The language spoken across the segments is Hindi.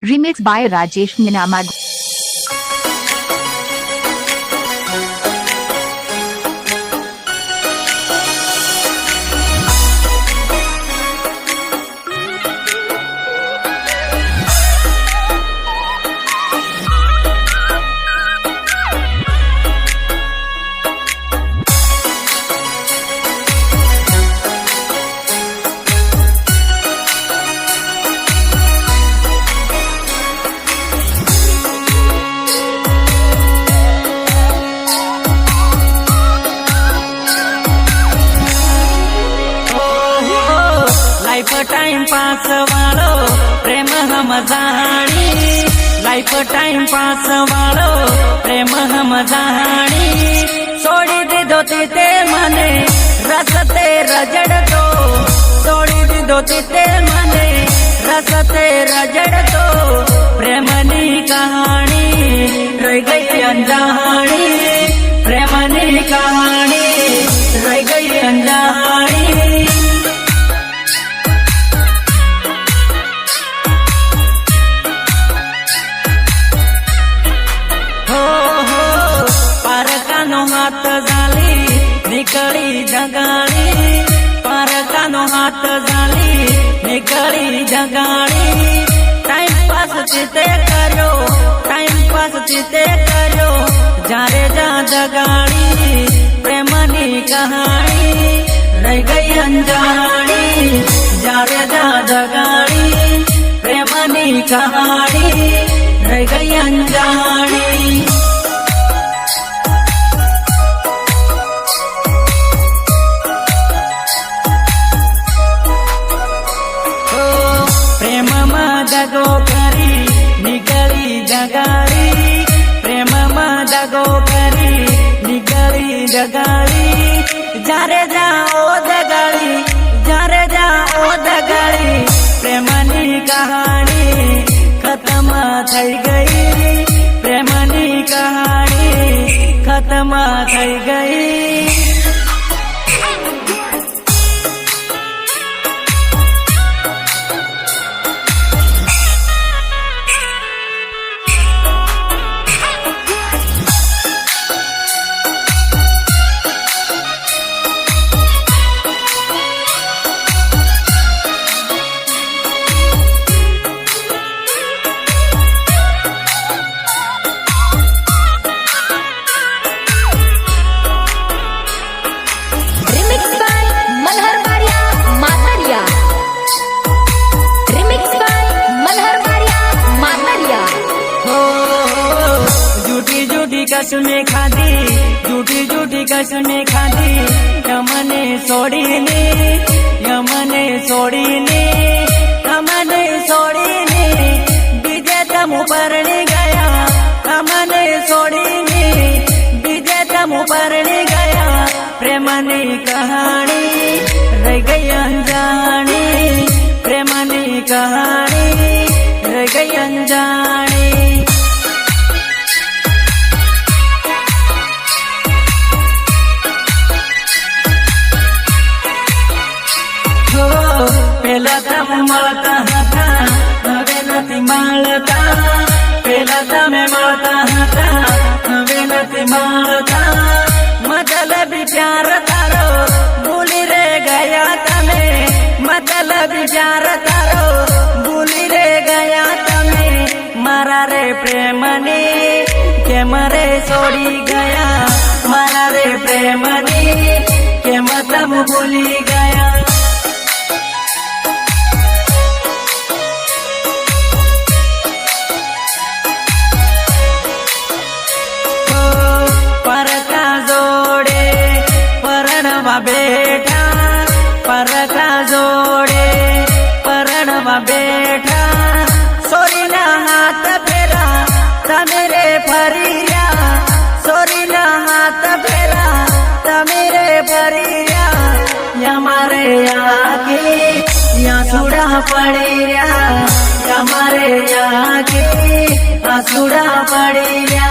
Remix by Rajesh Minamag. Life time pass वालो प्रेम हम जानी, लाइफ टाइम पास वालो प्रेम हम जानी। छोड़ी दीदो ते मने रसते रजड़ तो, छोड़ी दीदो ते मने रसते रजड़ तो। प्रेमनी कहानी रह गई अनजानी, प्रेमनी कहानी रह गई अनजानी। हाथ जाली निकली जगाड़ी, पारकानो हाथ जाली निकली जगाड़ी। टाइम पास चिते करो, टाइम पास चिते करो, जारे जा जगाड़ी। प्रेमनी कहानी रह गई अनजानी, जारे जा जगाड़ी। प्रेमनी कहानी रह गई अनजानी। दगो करी निकली जगाड़ी, प्रेम में दगो करी निकली जगाड़ी। जारे जाओ दगाड़ी, जारे जाओ दगाड़ी। प्रेमनी कहानी खत्म थई गई, प्रेमनी कहानी खत्म थई गई। कसमें खाधी झूठी झूठी कसमें खाधी, यमने सोड़ी ने, यमने सोड़ी ने, यमने सोड़ी ने। बीजे तम परने गया, यमने सोड़ी ने, बीजे तम परने गया। प्रेमनी कहानी रह गई अनजानी, प्रेमनी कहानी रह गई अनजानी। पेला तम मलता था हवे नती मालता, पेला तम मलता था हवे नती मालता। मतलब विचार तारो भूली रे गया तमे, मतलब विचार तारो भूली रे गया तमे। मारा रे प्रेमनी के मरे छोड़ी गया, मारा रे प्रेमनी के मतलब भूली गया। बेटा परका जोड़े परणवा बेटा, सोरी ना हाथ फेरा तमेरे फरिया, सोरी ना हाथ फेरा तमेरे फरिया। यमारे आके या सुड़ा पड़िया, यमारे आके या सुड़ा पड़िया।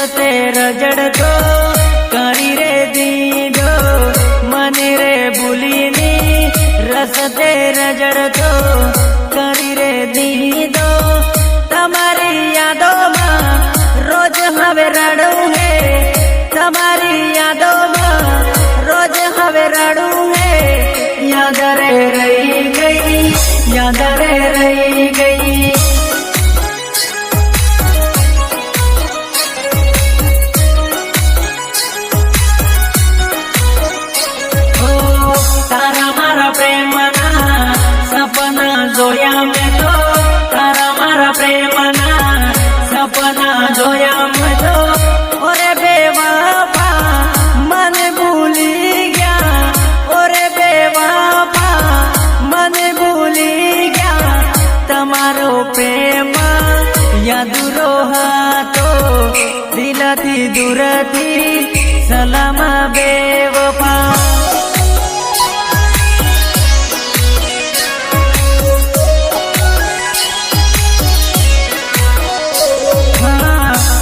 તે રજડતો કરી રે દીધો મને રે ભૂલીની રસતે રજડતો કરી રે દીધો તમારી યાદોમાં રોજ હવે રડું હે તમારી યાદોમાં રોજ હવે રડું હે યાદ રે રહી ગઈ યાદ રે રહી ગઈ તારા મારા પ્રેમના સપના જોયા મેં તો તારા મારા પ્રેમના સપના જોયા મેં તો ઓરે બેવફા મને ભૂલી ગયા ઓરે બેવફા મને ભૂલી ગયા તમારો પ્રેમ યાદુરો હતો દિલથી દૂરથી સલામ બેવફા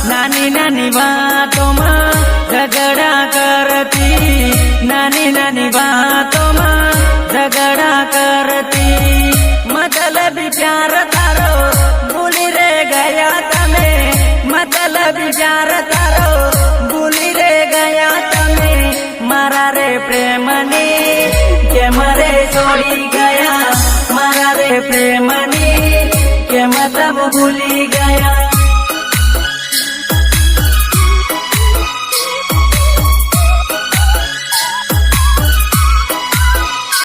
નાની નાની વાતોમાં ઝઘડા કરતી નાની નાની વાતોમાં ઝઘડા કરતી મતલબ પ્યાર તારો ભૂલી રે ગયા તમે મતલબ પ્યાર તારો ભૂલી રે ગયા તમે મારા રે પ્રેમની કેમ રે છોડી ગયા મારા રે પ્રેમની કેમ તમ ભૂલી ગયા